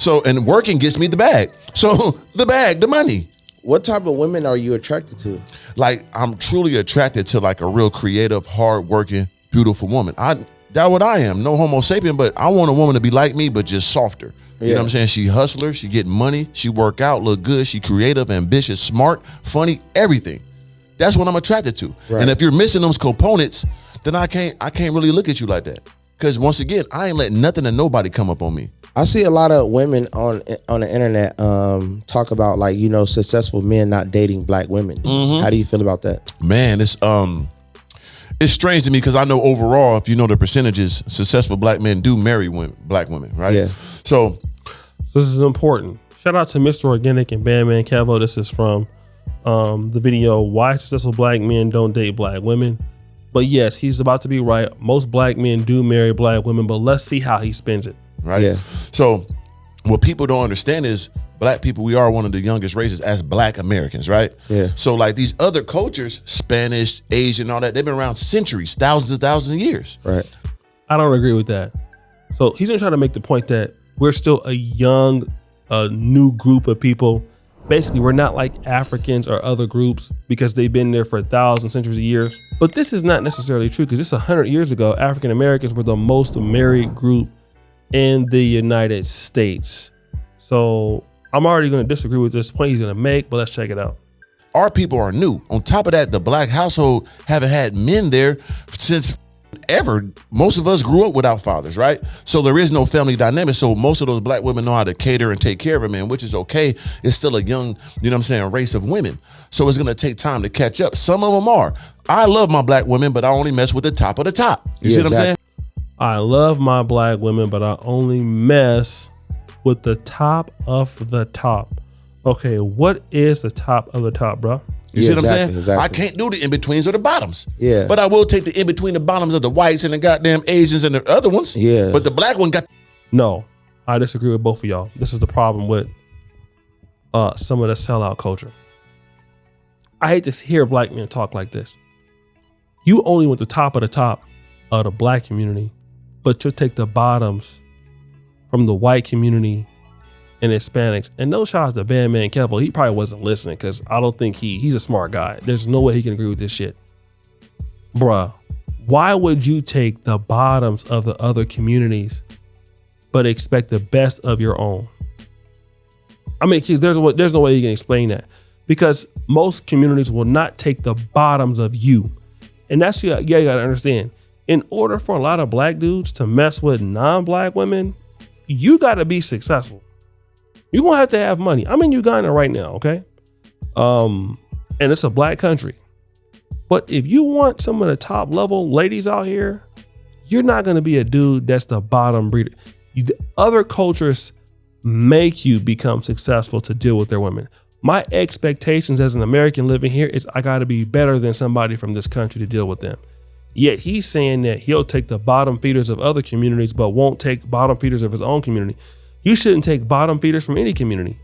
So, and working gets me the bag. So the money. What type of women are you attracted to? Like, I'm truly attracted to like a real creative, hardworking, beautiful woman. That's what I am. No homo sapien, but I want a woman to be like me, but just softer. You know what I'm saying? She hustler, she get money, she work out, look good, she creative, ambitious, smart, funny, everything. That's what I'm attracted to. Right. And if you're missing those components, then I can't really look at you like that. Because once again, I ain't letting nothing and nobody come up on me. I see a lot of women on the internet talk about, like, you know, successful men not dating black women. How do you feel about that? Man, it's strange to me because I know overall, if you know the percentages, successful black men do marry black women, right? Yeah. So this is important. Shout out to Mr. Organik and Bandman Kevo. This is from the video, Why Successful Black Men Don't Date Black Women. But yes, he's about to be right. Most black men do marry black women, but let's see how he spends it. Right? Yeah. So what people don't understand is black people, we are one of the youngest races as black Americans, right? Yeah. So like these other cultures, Spanish, Asian, all that, they've been around centuries, thousands of years. Right. I don't agree with that. So he's gonna try to make the point that we're still a young, new group of people. Basically, we're not like Africans or other groups because they've been there for thousands, centuries of years. But this is not necessarily true because just 100 years ago, African Americans were the most married group in the United States. So I'm already going to disagree with this point he's going to make, but let's check it out. Our people are new. On top of that, the black household haven't had men there since ever. Most of us grew up without fathers, right? So there is no family dynamic. So most of those black women know how to cater and take care of a man, which is okay. It's still a young, you know what I'm saying, race of women. So it's going to take time to catch up. Some of them are. I love my black women, but I only mess with the top of the top. You see what I'm saying? I love my black women, but I only mess with the top of the top. Okay, what is the top of the top, bro? You see what I'm saying? Exactly. I can't do the in-betweens or the bottoms. Yeah. But I will take the in-between the bottoms of the whites and the goddamn Asians and the other ones. Yeah. But the black one got... No, I disagree with both of y'all. This is the problem with some of the sellout culture. I hate to hear black men talk like this. You only want the top of the black community, but you'll take the bottoms from the white community and Hispanics. And no shout out to Bandman Kevo. He probably wasn't listening because I don't think he's a smart guy. There's no way he can agree with this shit. Bruh, why would you take the bottoms of the other communities but expect the best of your own? I mean, there's no way you can explain that, because most communities will not take the bottoms of you. And that's, you gotta understand. In order for a lot of black dudes to mess with non-black women, you gotta be successful. You're gonna have to have money. I'm in Uganda right now, okay? And it's a black country. But if you want some of the top level ladies out here, you're not gonna be a dude that's the bottom breeder. Other cultures make you become successful to deal with their women. My expectations as an American living here is I gotta be better than somebody from this country to deal with them. Yet he's saying that he'll take the bottom feeders of other communities, but won't take bottom feeders of his own community. You shouldn't take bottom feeders from any community.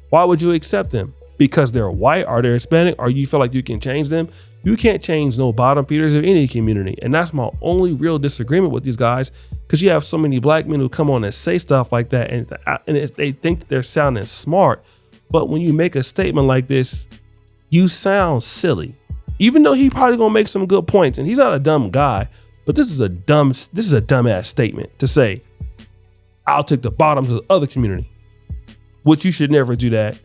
Why would you accept them? Because they're white, or they're Hispanic, or you feel like you can change them? You can't change no bottom feeders of any community. And that's my only real disagreement with these guys, because you have so many black men who come on and say stuff like that, and they think that they're sounding smart. But when you make a statement like this, you sound silly. Even though he probably gonna make some good points, and he's not a dumb guy, but this is a dumbass statement to say, I'll take the bottoms of the other community, which you should never do that.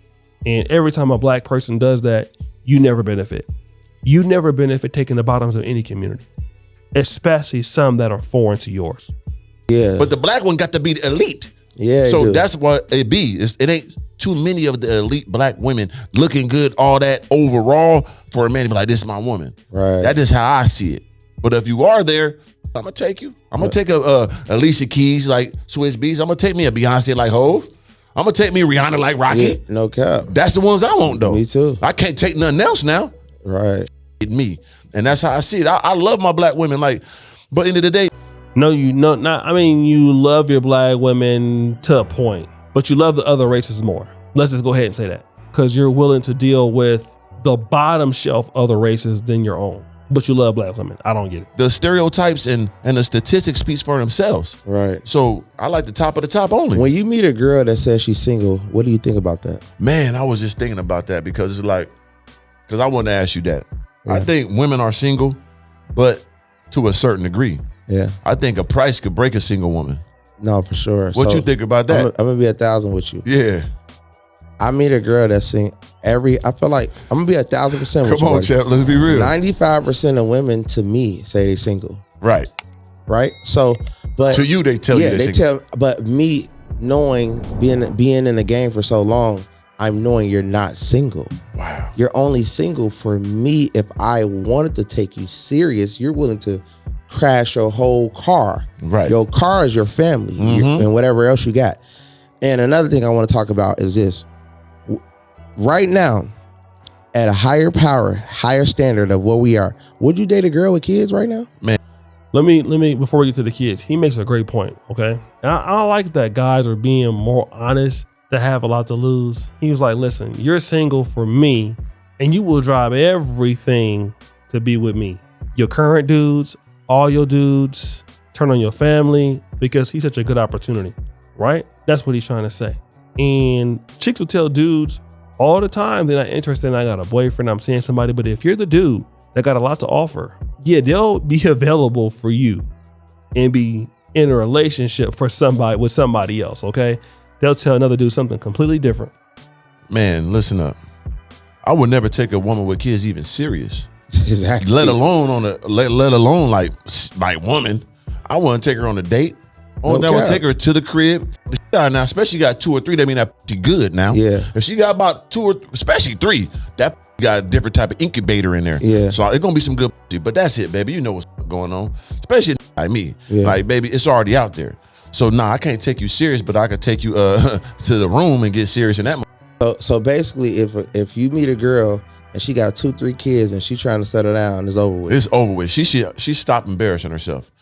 And every time a black person does that, you never benefit. You never benefit taking the bottoms of any community, especially some that are foreign to yours. Yeah. But the black one got to be the elite. Yeah. So that's what it be. It ain't too many of the elite black women looking good, all that overall, for a man to be like, this is my woman. Right. That is how I see it. But if you are there, I'm gonna take you. I'm gonna take a Alicia Keys like Swiss Beats. I'm gonna take me a Beyonce like Hove. I'm gonna take me Rihanna like Rocky. Yeah, no cap. That's the ones I want though. Me too. I can't take nothing else now. Right. Me. And that's how I see it. I love my black women, like, but end of the day. No, you love your black women to a point, but you love the other races more. Let's just go ahead and say that, because you're willing to deal with the bottom shelf other races than your own. But you love black women. I don't get it. The stereotypes and the statistics speaks for themselves. Right. So I like the top of the top only. When you meet a girl that says she's single, what do you think about that? Man, I was just thinking about that because it's like, because I wanted to ask you that. Yeah. I think women are single, but to a certain degree. Yeah. I think a price could break a single woman. No, for sure. What you think about that? I'm gonna be 1,000 with you. Yeah. I meet a girl that's sing I feel like I'm gonna be 1,000% with you. Come on, champ. Let's be real. 95% of women to me say they single. Right. Right. So, but to you, they tell you they tell. But me knowing being in the game for so long, I'm knowing you're not single. Wow. You're only single for me if I wanted to take you serious. You're willing to crash your whole car. Right. Your car is your family and whatever else you got. And another thing I want to talk about is this. Right now, at a higher power, higher standard of what we are, would you date a girl with kids right now? Man. Let me before we get to the kids, he makes a great point, okay? And I like that guys are being more honest that have a lot to lose. He was like, listen, you're single for me and you will drop everything to be with me. Your current dudes, all your dudes, turn on your family because he's such a good opportunity, right? That's what he's trying to say. And chicks will tell dudes all the time they're not interested in, I got a boyfriend, I'm seeing somebody. But if you're the dude that got a lot to offer, yeah, they'll be available for you and be in a relationship for somebody with somebody else, okay? They'll tell another dude something completely different. Man, listen up. I would never take a woman with kids even serious. Exactly. Let alone let alone like woman. I wouldn't take her on a date. Oh, that would take her to the crib. Now, especially got 2 or 3, that mean that she good now. Yeah. If she got about 2 or especially 3, that got a different type of incubator in there. Yeah. So it's gonna be some good. But that's it, baby. You know what's going on. Especially like me. Yeah. Like, baby, it's already out there. So I can't take you serious, but I could take you to the room and get serious in that. So basically, if you meet a girl and she got 2, 3 kids and she trying to settle down, it's over with. It's over with. She stopped embarrassing herself.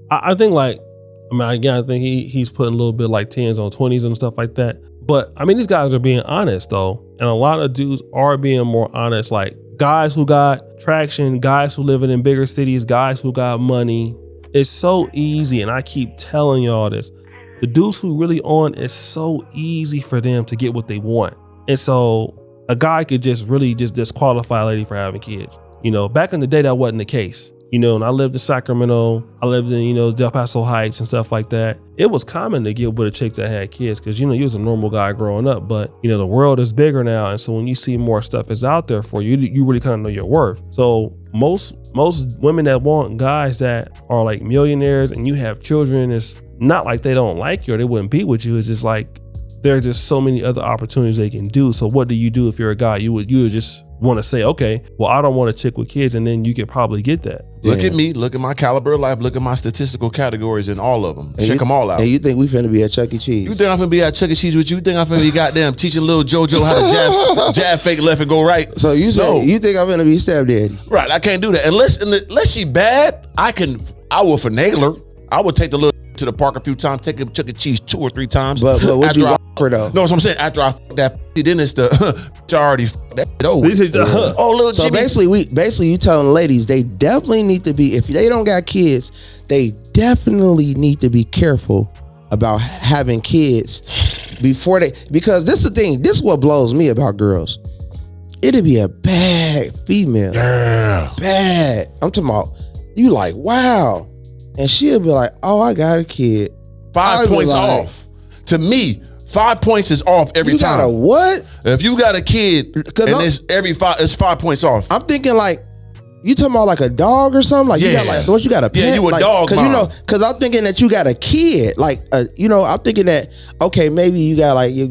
I think I think he's putting a little bit like 10s on 20s and stuff like that. But I mean, these guys are being honest though. And a lot of dudes are being more honest, like guys who got traction, guys who living in bigger cities, guys who got money. It's so easy. And I keep telling y'all this. The dudes who really on, it's so easy for them to get what they want. And so a guy could just really just disqualify a lady for having kids. You know, back in the day, that wasn't the case. You know, and I lived in Sacramento, I lived in, Del Paso Heights and stuff like that. It was common to get with a chick that had kids because, you was a normal guy growing up. But, the world is bigger now. And so when you see more stuff is out there for you, you really kind of know your worth. So most women that want guys that are like millionaires and you have children, it's not like they don't like you or they wouldn't be with you. It's just like there are just so many other opportunities they can do. So what do you do if you're a guy? You would just want to say, okay, well, I don't want a chick with kids, and then you could probably get that. Look at me, look at my caliber of life, look at my statistical categories in all of them. Check them all out. And you think we finna be at Chuck E. Cheese? You think I'm finna be at Chuck E. Cheese with you? You think I'm finna be goddamn teaching little JoJo how to jab fake left and go right? So you say you think I'm finna be stepdaddy? Right, I can't do that. Unless she bad, I will finagle her. I would take the little to the park a few times, take him to Chuck E. Cheese 2 or 3 times. But would you walk her though? No, that's what I'm saying. After I that, then it's the already that over. Oh, little so Jimmy. basically you telling ladies they definitely need to be, if they don't got kids, they definitely need to be careful about having kids before because this is the thing, this is what blows me about girls. It'd be a bad female. Yeah. Bad. I'm talking about, you like, wow. And she'll be like, oh, I got a kid. 5 points off. To me, 5 points is off every time. You got a what? If you got a kid, and it's 5 points off. I'm thinking like, you talking about like a dog or something? Like you got like, once you got a pet? Yeah, you a dog mom. Cause I'm thinking that you got a kid. Like, I'm thinking that, okay, maybe you got like, you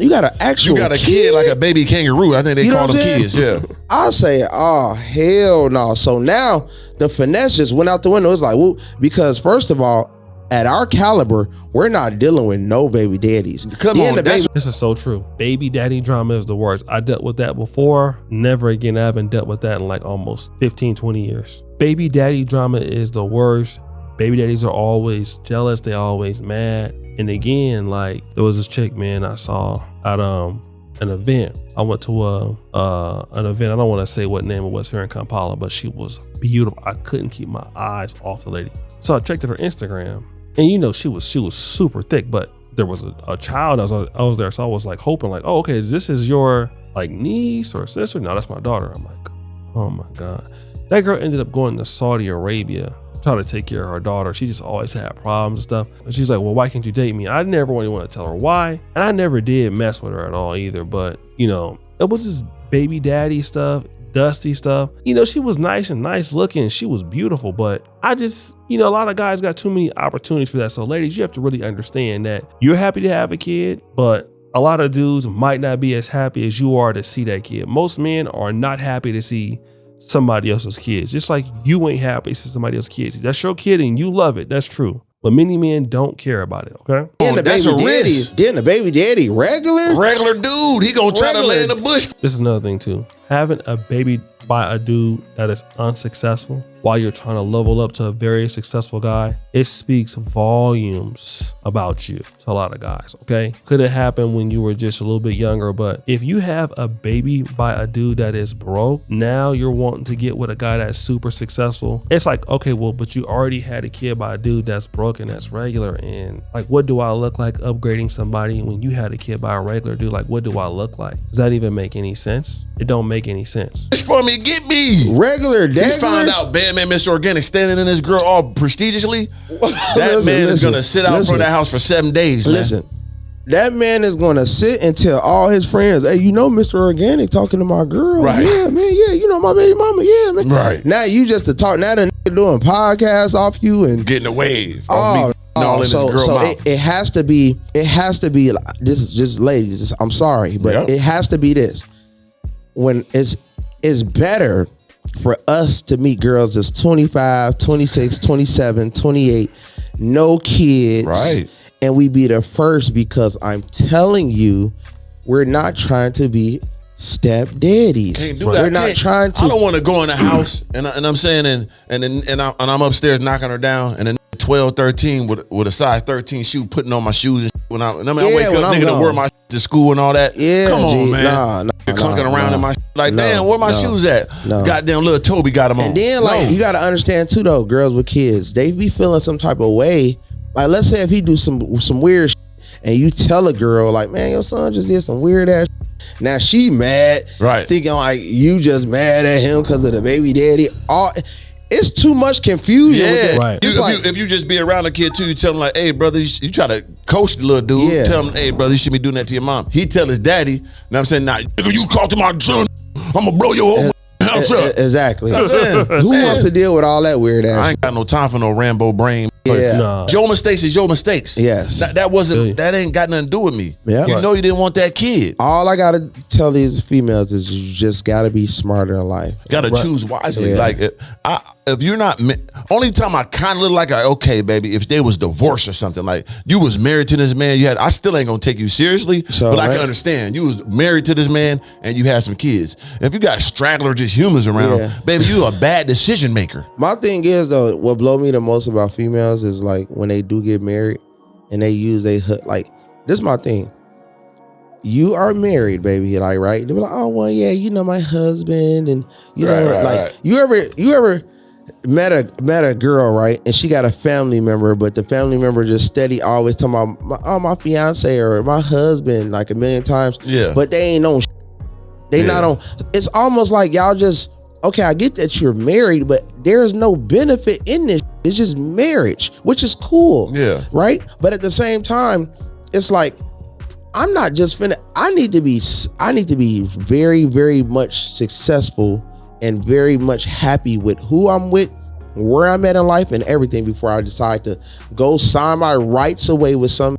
got an actual You got a kid like a baby kangaroo. I think they call them kids, yeah. I'll say, oh, hell no. So now the finesse just went out the window. It's like, well, because first of all, at our caliber, we're not dealing with no baby daddies. Come on, this is so true. Baby daddy drama is the worst. I dealt with that before. Never again. I haven't dealt with that in like almost 15, 20 years. Baby daddy drama is the worst. Baby daddies are always jealous. They always mad. And again, like there was this chick, man, I saw at an event. I went to an event. I don't want to say what name it was here in Kampala, but she was beautiful. I couldn't keep my eyes off the lady. So I checked her Instagram, and you know she was super thick, but there was a child. I was there, so I was like hoping like, oh, okay, this is your like niece or sister? No, that's my daughter. I'm like, oh my God. That girl ended up going to Saudi Arabia trying to take care of her daughter. She just always had problems and stuff. And she's like, well, why can't you date me? I never really want to tell her why. And I never did mess with her at all either. But, you know, it was this baby daddy stuff, dusty stuff. You know, she was nice and nice looking. She was beautiful. But I just, you know, a lot of guys got too many opportunities for that. So ladies, you have to really understand that you're happy to have a kid, but a lot of dudes might not be as happy as you are to see that kid. Most men are not happy to see somebody else's kids, just like you ain't happy to see somebody else's kids. That's your kid and you love it. That's true. But many men don't care about it, okay? Then the baby daddy, regular dude. He gonna try to lay in the bush. This is another thing too. Having a baby by a dude that is unsuccessful while you're trying to level up to a very successful guy, it speaks volumes about you to a lot of guys, okay? Could have happened when you were just a little bit younger, but if you have a baby by a dude that is broke, now you're wanting to get with a guy that's super successful. It's like, okay, well, but you already had a kid by a dude that's broke and that's regular, and like, what do I look like upgrading somebody when you had a kid by a regular dude? Like, what do I look like? Does that even make any sense? It don't make any sense. It's for me, get me. Regular daddy. He found out bad man Mr. Organik standing in this girl all prestigiously. That man is gonna sit out front of that house for 7 days, man. Listen, that man is gonna sit and tell all his friends, hey, you know Mr. Organik talking to my girl. Right. Yeah, man, yeah, you know my baby mama, yeah, man. Right. Now you just to talk, now the nigga doing podcasts off you and getting a wave. It has to be this is just ladies, I'm sorry, but it has to be this. When it's better for us to meet girls that's 25, 26, 27, 28, no kids. Right. And we be the first, because I'm telling you, we're not trying to be stepdaddies. Can't do that. We're not trying to. I don't want to go in the house and I'm saying and I'm upstairs knocking her down and then 12, 13 with a size 13 shoe putting on my shoes and when I wake up, nigga, to wear my to school and all that. Yeah, come on, man. Nah, clunking around in my like, damn, where my shoes at? Goddamn, little Toby got them on. And then, like, you got to understand too, though, girls with kids, they be feeling some type of way. Like, let's say if he do some weird shit, and you tell a girl, like, man, your son just did some weird ass shit. Now she mad, right? Thinking like you just mad at him because of the baby daddy. It's too much confusion. Yeah, with that. Right. If you just be around a kid too, you tell him like, hey, brother, you try to coach the little dude. Yeah. Tell him, hey, brother, you should be doing that to your mom. He tell his daddy, and I'm saying, nah, nigga, you call to my son, I'm gonna blow your whole house up. Exactly. Who Who wants to deal with all that weird ass? I ain't got no time for no Rambo brain. Yeah. Nah. Your mistakes is your mistakes. Yes. That ain't got nothing to do with me. Yeah. You know you didn't want that kid. All I gotta tell these females is you just gotta be smarter in life. Gotta choose wisely. Yeah. Like if you're not, only time I kind of look like okay, baby, if they was divorced or something, like you was married to this man, I still ain't gonna take you seriously, but I can understand you was married to this man and you had some kids. If you got straggler just humans around, baby, you a bad decision maker. My thing is though, what blow me the most about females is like when they do get married and they use like, this is my thing. You are married, baby, like, right? They be like, oh well, yeah, you know my husband, and you know, like you ever met a girl, right? And she got a family member, but the family member just steady always talking about my fiance or my husband like a million times. Yeah. But they ain't on. They not on. It's almost like y'all just, okay, I get that you're married, but there's no benefit in this. It's just marriage, which is cool. Yeah. Right? But at the same time, it's like, I'm not just finna, I need to be very, very much successful and very much happy with who I'm with, where I'm at in life and everything before I decide to go sign my rights away with some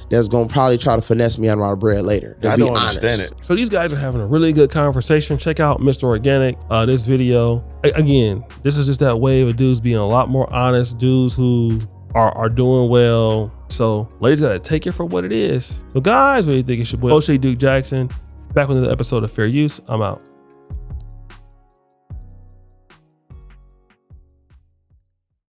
that's gonna probably try to finesse me out of my bread later. I don't understand it. So these guys are having a really good conversation. Check out Mr. Organik, this video. Again, this is just that wave of dudes being a lot more honest, dudes who are doing well. So ladies, gotta take it for what it is. So guys, what do you think? It's your boy O'Shea Duke Jackson, back with another episode of Fair Use. I'm out.